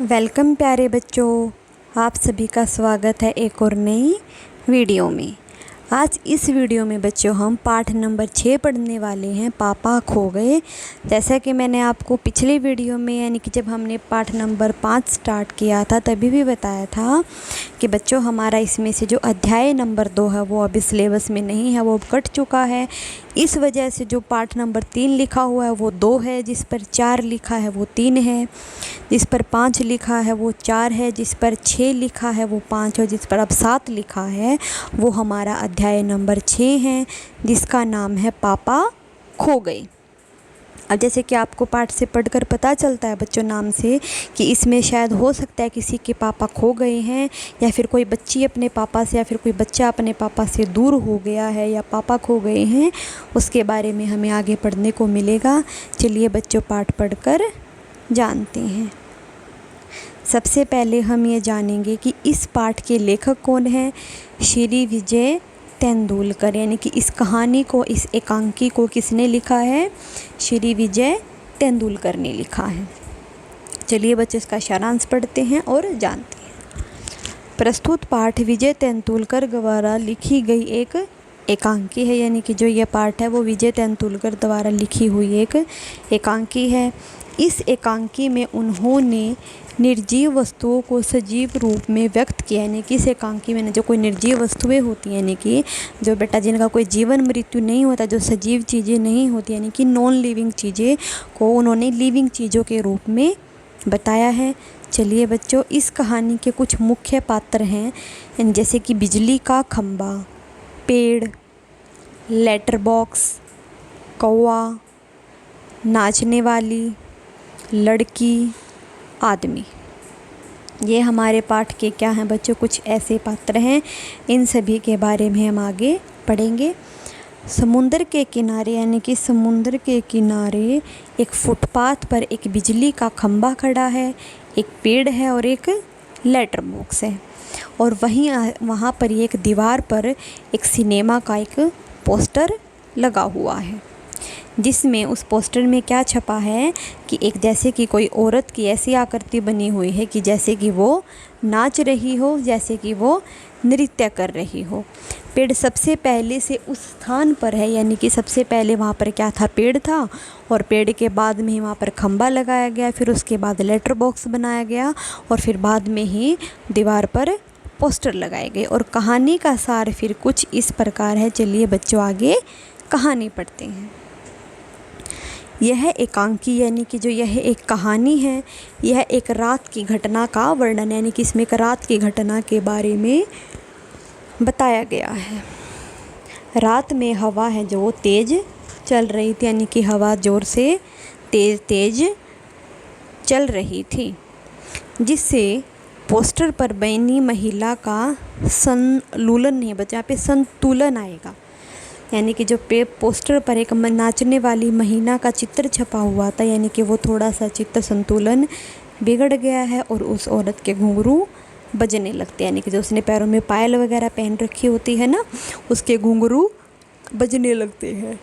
Welcome प्यारे बच्चों, आप सभी का स्वागत है एक और नई वीडियो में। आज इस वीडियो में बच्चों हम पाठ नंबर 6 पढ़ने वाले हैं, पापा खो गए। जैसा कि मैंने आपको पिछले वीडियो में यानी कि जब हमने पाठ नंबर 5 स्टार्ट किया था तभी भी बताया था कि बच्चों हमारा इसमें से जो अध्याय नंबर 2 है वो अभी सिलेबस में नहीं है, वो अब कट चुका है। इस वजह से जो पाठ नंबर 3 लिखा हुआ है वो 2 है, जिस पर 4 लिखा है वो 3 है, जिस पर 5 लिखा है वो 4 है, जिस पर 6 लिखा है वो 5 और जिस पर अब 7 लिखा है वो हमारा अध्याय नंबर 6 है, जिसका नाम है पापा खो गए। अब जैसे कि आपको पाठ से पढ़कर पता चलता है बच्चों नाम से कि इसमें शायद हो सकता है किसी के पापा खो गए हैं, या फिर कोई बच्ची अपने पापा से या फिर कोई बच्चा अपने पापा से दूर हो गया है या पापा खो गए हैं, उसके बारे में हमें आगे पढ़ने को मिलेगा। चलिए बच्चों पाठ पढ़कर जानते हैं। सबसे पहले हम ये जानेंगे कि इस पाठ के लेखक कौन हैं। श्री विजय तेंदुलकर, यानी कि इस कहानी को, इस एकांकी को किसने लिखा है? श्री विजय तेंदुलकर ने लिखा है। चलिए बच्चे इसका सारांश पढ़ते हैं और जानते हैं। प्रस्तुत पाठ विजय तेंदुलकर द्वारा लिखी गई एक एकांकी है, यानी कि जो यह पाठ है वो विजय तेंदुलकर द्वारा लिखी हुई एक एकांकी है। इस एकांकी में उन्होंने निर्जीव वस्तुओं को सजीव रूप में व्यक्त किया, यानी कि इस एकांकी में जो कोई निर्जीव वस्तुएं होती हैं, यानी कि जो बेटा जिनका कोई जीवन मृत्यु नहीं होता, जो सजीव चीज़ें नहीं होती, यानी कि नॉन लिविंग चीज़ें को उन्होंने लिविंग चीज़ों के रूप में बताया है। चलिए बच्चों इस कहानी के कुछ मुख्य पात्र हैं, जैसे कि बिजली का खंबा, पेड़, लेटर बॉक्स, कौवा, नाचने वाली लड़की, आदमी। ये हमारे पाठ के क्या हैं बच्चों, कुछ ऐसे पात्र हैं। इन सभी के बारे में हम आगे पढ़ेंगे। समुद्र के किनारे, यानी कि समुद्र के किनारे एक फुटपाथ पर एक बिजली का खंबा खड़ा है, एक पेड़ है और एक लेटर बॉक्स है। और वहाँ पर एक दीवार पर एक सिनेमा का एक पोस्टर लगा हुआ है, जिसमें उस पोस्टर में क्या छपा है कि एक जैसे कि कोई औरत की ऐसी आकृति बनी हुई है कि जैसे कि वो नाच रही हो, जैसे कि वो नृत्य कर रही हो। पेड़ सबसे पहले से उस स्थान पर है, यानी कि सबसे पहले वहाँ पर क्या था, पेड़ था, और पेड़ के बाद में ही वहाँ पर खंबा लगाया गया, फिर उसके बाद लेटर बॉक्स बनाया गया और फिर बाद में ही दीवार पर पोस्टर लगाए गए। और कहानी का सार फिर कुछ इस प्रकार है। चलिए बच्चों आगे कहानी पढ़ते हैं। यह एकांकी, यानी कि जो यह एक कहानी है, यह एक रात की घटना का वर्णन, यानी कि इसमें एक रात की घटना के बारे में बताया गया है। रात में हवा है जो तेज़ चल रही थी, यानी कि हवा ज़ोर से तेज़ चल रही थी, जिससे पोस्टर पर बनी महिला का संतुलन नहीं बचा, यहाँ पे संतुलन आएगा, यानी कि जो पोस्टर पर एक नाचने वाली महिला का चित्र छपा हुआ था, यानी कि वो थोड़ा सा चित्र संतुलन बिगड़ गया है और उस औरत के घुंघरू बजने लगते हैं, यानी कि जो उसने पैरों में पायल वगैरह पहन रखी होती है ना, उसके घुंघरू बजने लगते हैं।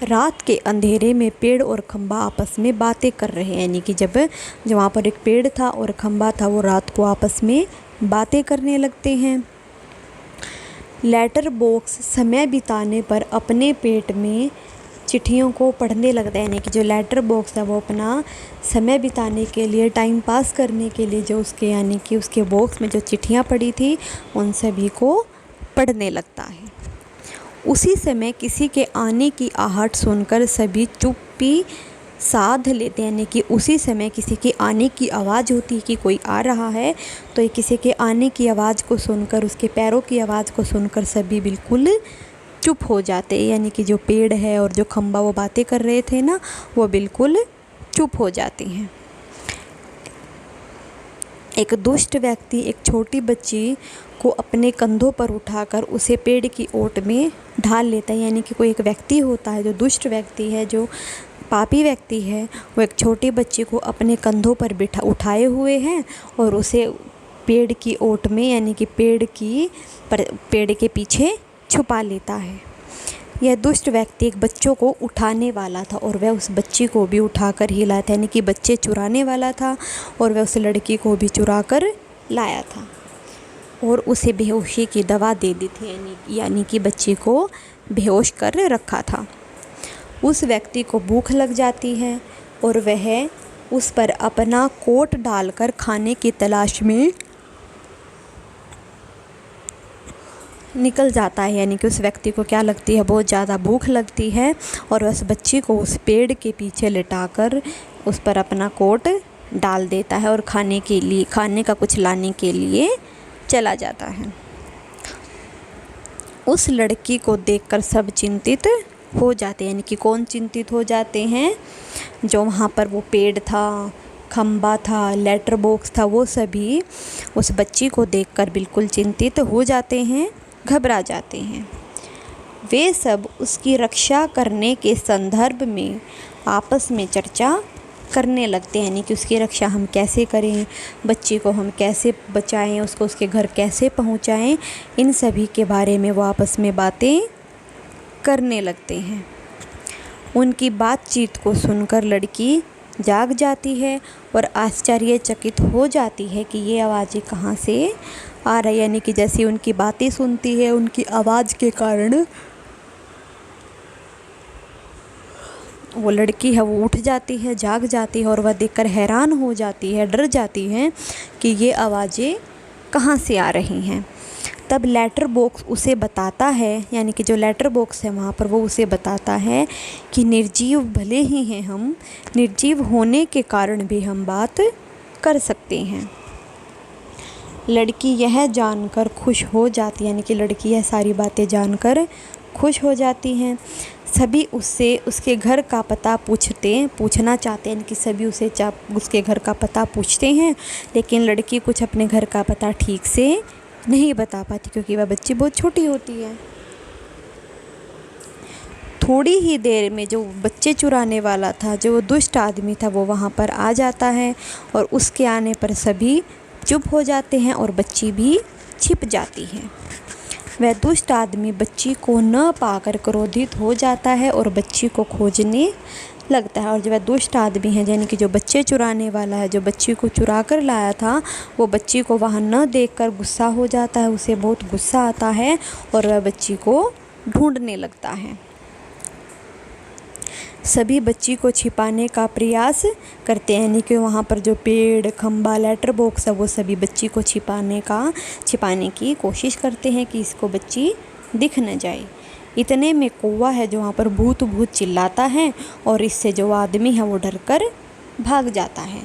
रात के अंधेरे में पेड़ और खंबा आपस में बातें कर रहे हैं, यानी कि जब वहाँ पर एक पेड़ था और खंबा था, वो रात को आपस में बातें करने लगते हैं। लेटर बॉक्स समय बिताने पर अपने पेट में चिट्ठियों को पढ़ने लगता है, यानी कि जो लेटर बॉक्स है वो अपना समय बिताने के लिए, टाइम पास करने के लिए जो उसके, यानी कि उसके बॉक्स में जो चिट्ठियाँ पड़ी थी उन सभी को पढ़ने लगता है। उसी समय किसी के आने की आहट सुनकर सभी चुप्पी साध लेते हैं, यानी कि उसी समय किसी के आने की आवाज़ होती है कि कोई आ रहा है, तो ये किसी के आने की आवाज़ को सुनकर, उसके पैरों की आवाज़ को सुनकर सभी बिल्कुल चुप हो जाते हैं, यानी कि जो पेड़ है और जो खंबा वो बातें कर रहे थे ना, वो बिल्कुल चुप हो जाती हैं। एक दुष्ट व्यक्ति एक छोटी बच्ची को अपने कंधों पर उठाकर उसे पेड़ की ओट में ढाल लेता है, यानी कि कोई एक व्यक्ति होता है जो दुष्ट व्यक्ति है, जो पापी व्यक्ति है, वो एक छोटी बच्ची को अपने कंधों पर उठाए हुए हैं और उसे पेड़ की ओट में, यानी कि पेड़ के पीछे छुपा लेता है। यह दुष्ट व्यक्ति एक बच्चों को उठाने वाला था और वह उस बच्ची को भी उठाकर ही लाया था, यानी कि बच्चे चुराने वाला था और वह उस लड़की को भी चुरा कर लाया था और उसे बेहोशी की दवा दे दी थी, यानी कि बच्ची को बेहोश कर रखा था। उस व्यक्ति को भूख लग जाती है और वह उस पर अपना कोट डालकर खाने की तलाश में निकल जाता है, यानी कि उस व्यक्ति को क्या लगती है, बहुत ज़्यादा भूख लगती है और उस बच्ची को उस पेड़ के पीछे लिटाकर उस पर अपना कोट डाल देता है और खाने का कुछ लाने के लिए चला जाता है। उस लड़की को देखकर सब चिंतित हो जाते हैं, यानी कि कौन चिंतित हो जाते हैं, जो वहाँ पर वो पेड़ था, खम्बा था, लेटर बॉक्स था, वो सभी उस बच्ची को देखकर बिल्कुल चिंतित हो जाते हैं, घबरा जाते हैं। वे सब उसकी रक्षा करने के संदर्भ में आपस में चर्चा करने लगते हैं, यानी कि उसकी रक्षा हम कैसे करें, बच्ची को हम कैसे बचाएं, उसको उसके घर कैसे पहुंचाएं, इन सभी के बारे में वो आपस में बातें करने लगते हैं। उनकी बातचीत को सुनकर लड़की जाग जाती है और आश्चर्यचकित हो जाती है कि ये आवाज़ें कहाँ से आ रही है, यानी कि जैसे उनकी बातें सुनती है, उनकी आवाज़ के कारण वो लड़की है वो उठ जाती है, जाग जाती है और वह देखकर हैरान हो जाती है, डर जाती है कि ये आवाज़ें कहाँ से आ रही हैं। तब लेटर बॉक्स उसे बताता है, यानी कि जो लेटर बॉक्स है वहाँ पर वो उसे बताता है कि निर्जीव भले ही हैं हम, निर्जीव होने के कारण भी हम बात कर सकते हैं। लड़की यह जानकर खुश हो जाती है, यानी कि लड़की यह सारी बातें जानकर खुश हो जाती हैं। सभी उससे उसके घर का पता पूछना चाहते हैं, कि सभी उसके घर का पता पूछते हैं, लेकिन लड़की कुछ अपने घर का पता ठीक से नहीं बता पाती क्योंकि वह बच्ची बहुत छोटी होती है। थोड़ी ही देर में जो बच्चे चुराने वाला था, जो दुष्ट आदमी था, वो वहाँ पर आ जाता है और उसके आने पर सभी चुप हो जाते हैं और बच्ची भी छिप जाती है। वह दुष्ट आदमी बच्ची को न पाकर क्रोधित हो जाता है और बच्ची को खोजने लगता है। और जो वह दुष्ट आदमी है, यानी कि जो बच्चे चुराने वाला है, जो बच्ची को चुरा कर लाया था, वो बच्ची को वहाँ न देखकर गुस्सा हो जाता है, उसे बहुत गुस्सा आता है और वह बच्ची को ढूंढने लगता है। सभी बच्ची को छिपाने का प्रयास करते हैं, यानी कि वहाँ पर जो पेड़, खम्बा, लेटर बॉक्स है, वो सभी बच्ची को छिपाने की कोशिश करते हैं कि इसको बच्ची दिख न जाए। इतने में कौवा है जो वहाँ पर भूत भूत चिल्लाता है और इससे जो आदमी है वो डर कर भाग जाता है।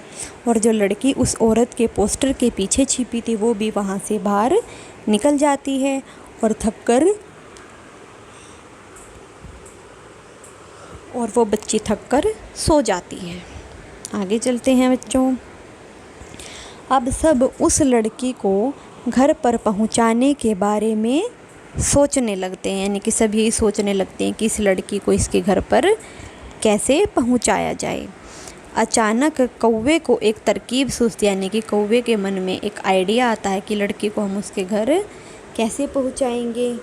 और जो लड़की उस औरत के पोस्टर के पीछे छिपी थी वो भी वहाँ से बाहर निकल जाती है और वो बच्ची थक कर सो जाती है। आगे चलते हैं बच्चों। अब सब उस लड़की को घर पर पहुंचाने के बारे में सोचने लगते हैं, यानी कि सब यही सोचने लगते हैं कि इस लड़की को इसके घर पर कैसे पहुंचाया जाए। अचानक कौवे को एक तरकीब सूझती है, यानी कि कौवे के मन में एक आइडिया आता है कि लड़की को हम उसके घर कैसे पहुंचाएंगे।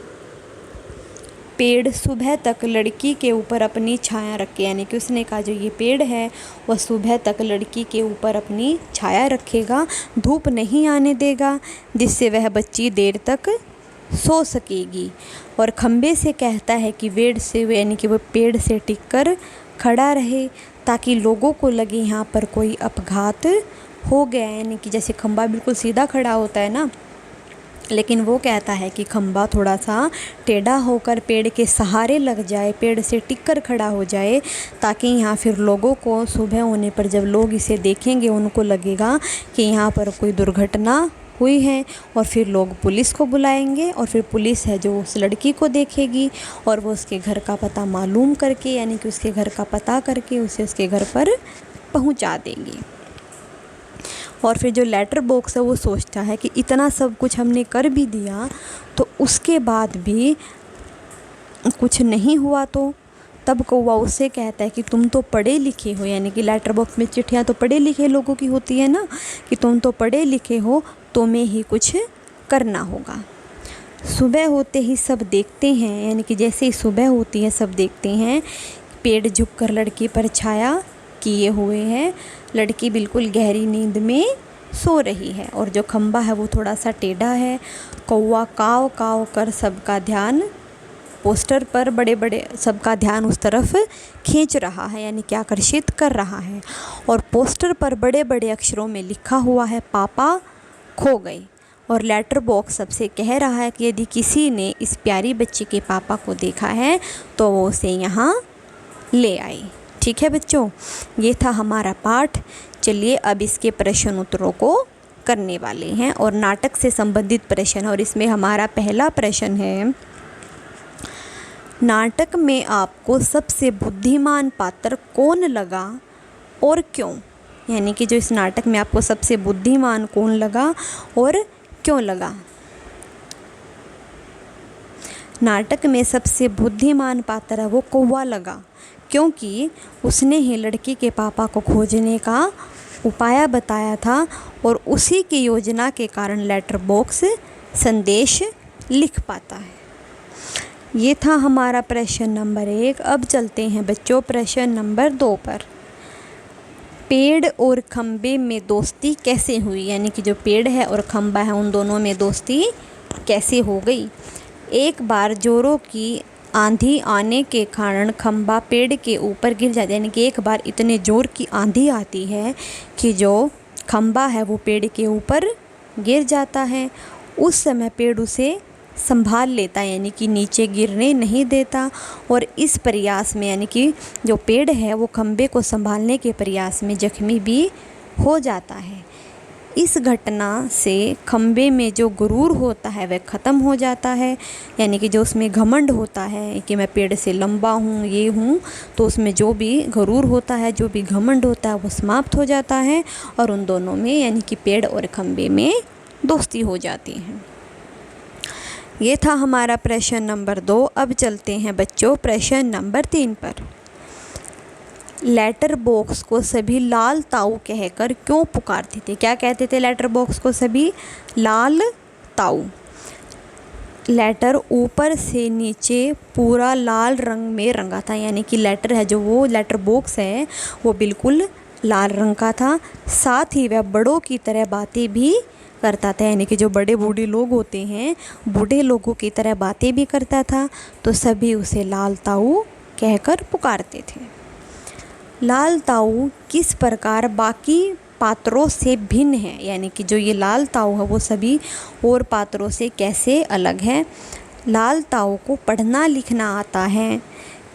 पेड़ सुबह तक लड़की के ऊपर अपनी छाया रखे, यानी कि उसने कहा जो ये पेड़ है वह सुबह तक लड़की के ऊपर अपनी छाया रखेगा, धूप नहीं आने देगा, जिससे वह बच्ची देर तक सो सकेगी। और खम्बे से कहता है कि यानी कि वो पेड़ से टिककर खड़ा रहे ताकि लोगों को लगे यहाँ पर कोई अपघात हो गया, यानी कि जैसे खम्बा बिल्कुल सीधा खड़ा होता है ना, लेकिन वो कहता है कि खम्बा थोड़ा सा टेढ़ा होकर पेड़ के सहारे लग जाए, पेड़ से टिककर खड़ा हो जाए, ताकि यहाँ फिर लोगों को सुबह होने पर जब लोग इसे देखेंगे उनको लगेगा कि यहाँ पर कोई दुर्घटना हुई है और फिर लोग पुलिस को बुलाएंगे और फिर पुलिस है जो उस लड़की को देखेगी और वो उसके घर का पता मालूम करके, यानी कि उसके घर का पता करके उसे उसके घर पर पहुँचा देंगे। और फिर जो लेटर बॉक्स है वो सोचता है कि इतना सब कुछ हमने कर भी दिया तो उसके बाद भी कुछ नहीं हुआ, तो तब कौवा उससे कहता है कि तुम तो पढ़े लिखे हो, यानी कि लेटर बॉक्स में चिट्ठियाँ तो पढ़े लिखे लोगों की होती है ना, कि तुम तो पढ़े लिखे हो, तुम्हें ही कुछ करना होगा। सुबह होते ही सब देखते हैं, यानी कि जैसे ही सुबह होती है सब देखते हैं पेड़ झुककर लड़की पर छाया किए हुए है। लड़की बिल्कुल गहरी नींद में सो रही है और जो खंबा है वो थोड़ा सा टेढ़ा है। कौवा काव काव कर सबका ध्यान पोस्टर पर सबका ध्यान उस तरफ खींच रहा है, यानी कि आकर्षित कर रहा है। और पोस्टर पर बड़े बड़े अक्षरों में लिखा हुआ है पापा खो गए। और लेटर बॉक्स सबसे कह रहा है कि यदि किसी ने इस प्यारी बच्ची के पापा को देखा है तो वो उसे यहाँ ले आए। ठीक है बच्चों, ये था हमारा पाठ। चलिए अब इसके प्रश्न उत्तरों को करने वाले हैं और नाटक से संबंधित प्रश्न। और इसमें हमारा पहला प्रश्न है, नाटक में आपको सबसे बुद्धिमान पात्र कौन लगा और क्यों? यानी कि जो इस नाटक में आपको सबसे बुद्धिमान कौन लगा और क्यों लगा? नाटक में सबसे बुद्धिमान पात्र है वो कौवा लगा, क्योंकि उसने ही लड़की के पापा को खोजने का उपाय बताया था और उसी की योजना के कारण लेटर बॉक्स संदेश लिख पाता है। ये था हमारा प्रश्न नंबर 1। अब चलते हैं बच्चों प्रश्न नंबर 2 पर। पेड़ और खंबे में दोस्ती कैसे हुई? यानी कि जो पेड़ है और खंबा है उन दोनों में दोस्ती कैसे हो गई? एक बार जोरों की आंधी आने के कारण खंबा पेड़ के ऊपर गिर जाता है। यानी कि एक बार इतने ज़ोर की आंधी आती है कि जो खंबा है वो पेड़ के ऊपर गिर जाता है। उस समय पेड़ उसे संभाल लेता है, यानी कि नीचे गिरने नहीं देता। और इस प्रयास में यानी कि जो पेड़ है वो खंबे को संभालने के प्रयास में जख्मी भी हो जाता है। इस घटना से खंबे में जो गुरूर होता है वह ख़त्म हो जाता है, यानी कि जो उसमें घमंड होता है कि मैं पेड़ से लंबा हूँ, ये हूँ, तो उसमें जो भी गुरूर होता है, जो भी घमंड होता है वो समाप्त हो जाता है और उन दोनों में यानी कि पेड़ और खंबे में दोस्ती हो जाती है। ये था हमारा प्रश्न नंबर 2। अब चलते हैं बच्चों प्रश्न नंबर 3 पर। लेटर बॉक्स को सभी लाल ताऊ कहकर क्यों पुकारते थे? क्या कहते थे लेटर बॉक्स को सभी? लाल ताऊ। लेटर ऊपर से नीचे पूरा लाल रंग में रंगा था, यानी कि लेटर है जो वो लेटर बॉक्स है वो बिल्कुल लाल रंग का था। साथ ही वह बड़ों की तरह बातें भी करता था, यानी कि जो बड़े बूढ़े लोग होते हैं बूढ़े लोगों की तरह बातें भी करता था, तो सभी उसे लाल ताऊ कहकर पुकारते थे। लाल ताऊ किस प्रकार बाकी पात्रों से भिन्न है? यानी कि जो ये लाल ताऊ है वो सभी और पात्रों से कैसे अलग है? लाल ताऊ को पढ़ना लिखना आता है,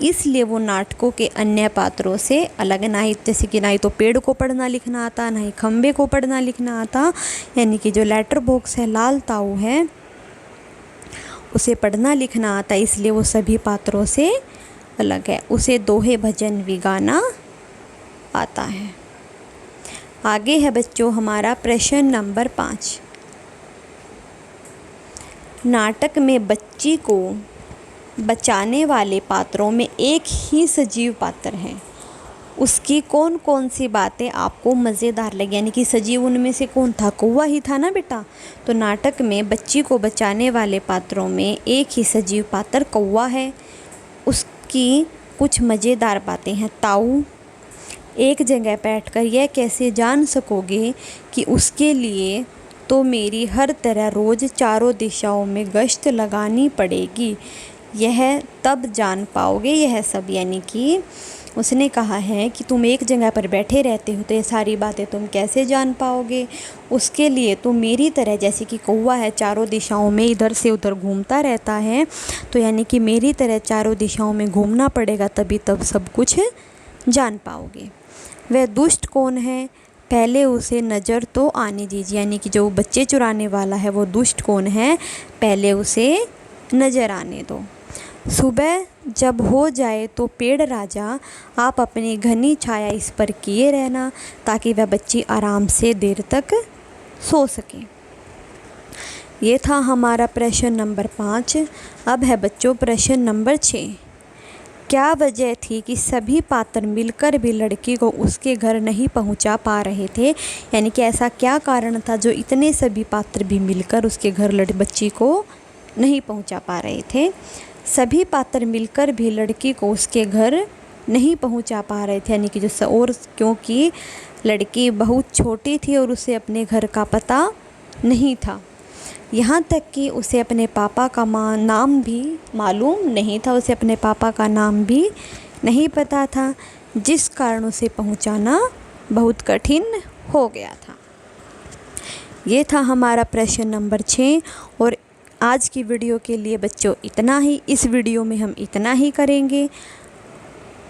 इसलिए वो नाटकों के अन्य पात्रों से अलग, ना ही जैसे कि ना ही तो पेड़ को पढ़ना लिखना आता, ना ही खंबे को पढ़ना लिखना आता। यानी कि जो लेटर बॉक्स है लाल ताऊ है उसे पढ़ना लिखना आता, इसलिए वो सभी पात्रों से अलग है। उसे दोहे भजन भी गाना आता है। आगे है बच्चों हमारा प्रश्न नंबर 5। नाटक में बच्ची को बचाने वाले पात्रों में एक ही सजीव पात्र है, उसकी कौन कौन सी बातें आपको मज़ेदार लगी? यानी कि सजीव उनमें से कौन था? कौवा ही था ना बेटा। तो नाटक में बच्ची को बचाने वाले पात्रों में एक ही सजीव पात्र कौवा है। उसकी कुछ मज़ेदार बातें हैं। ताऊ, एक जगह बैठकर यह कैसे जान सकोगे कि उसके लिए तो मेरी हर तरह रोज़ चारों दिशाओं में गश्त लगानी पड़ेगी, यह तब जान पाओगे यह सब। यानी कि उसने कहा है कि तुम एक जगह पर बैठे रहते हो तो ये सारी बातें तुम कैसे जान पाओगे? उसके लिए तो मेरी तरह, जैसे कि कौवा है चारों दिशाओं में इधर से उधर घूमता रहता है, तो यानी कि मेरी तरह चारों दिशाओं में घूमना पड़ेगा, तभी तब सब कुछ जान पाओगे। वह दुष्ट कौन है? पहले उसे नज़र तो आने दीजिए। यानी कि जो बच्चे चुराने वाला है वो दुष्ट कौन है, पहले उसे नज़र आने दो। सुबह जब हो जाए तो पेड़ राजा आप अपनी घनी छाया इस पर किए रहना, ताकि वह बच्ची आराम से देर तक सो सके। ये था हमारा प्रश्न नंबर 5। अब है बच्चों प्रश्न नंबर 6। क्या वजह थी कि सभी पात्र मिलकर भी लड़की को उसके घर नहीं पहुंचा पा रहे थे? यानी कि ऐसा क्या कारण था जो इतने सभी पात्र भी मिलकर उसके घर बच्ची को नहीं पहुंचा पा रहे थे। सभी पात्र मिलकर भी लड़की को उसके घर नहीं पहुंचा पा रहे थे, यानी कि जो और क्योंकि लड़की बहुत छोटी थी और उसे अपने घर का पता नहीं था। यहाँ तक कि उसे अपने पापा का नाम भी मालूम नहीं था, उसे अपने पापा का नाम भी नहीं पता था, जिस कारण उसे पहुंचाना बहुत कठिन हो गया था। ये था हमारा प्रश्न नंबर 6। और आज की वीडियो के लिए बच्चों इतना ही। इस वीडियो में हम इतना ही करेंगे।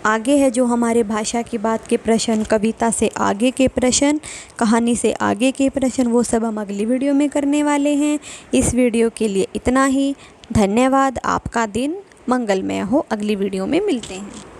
आगे है जो हमारे भाषा की बात के प्रश्न, कविता से आगे के प्रश्न, कहानी से आगे के प्रश्न, वो सब हम अगली वीडियो में करने वाले हैं। इस वीडियो के लिए इतना ही। धन्यवाद। आपका दिन मंगलमय हो। अगली वीडियो में मिलते हैं।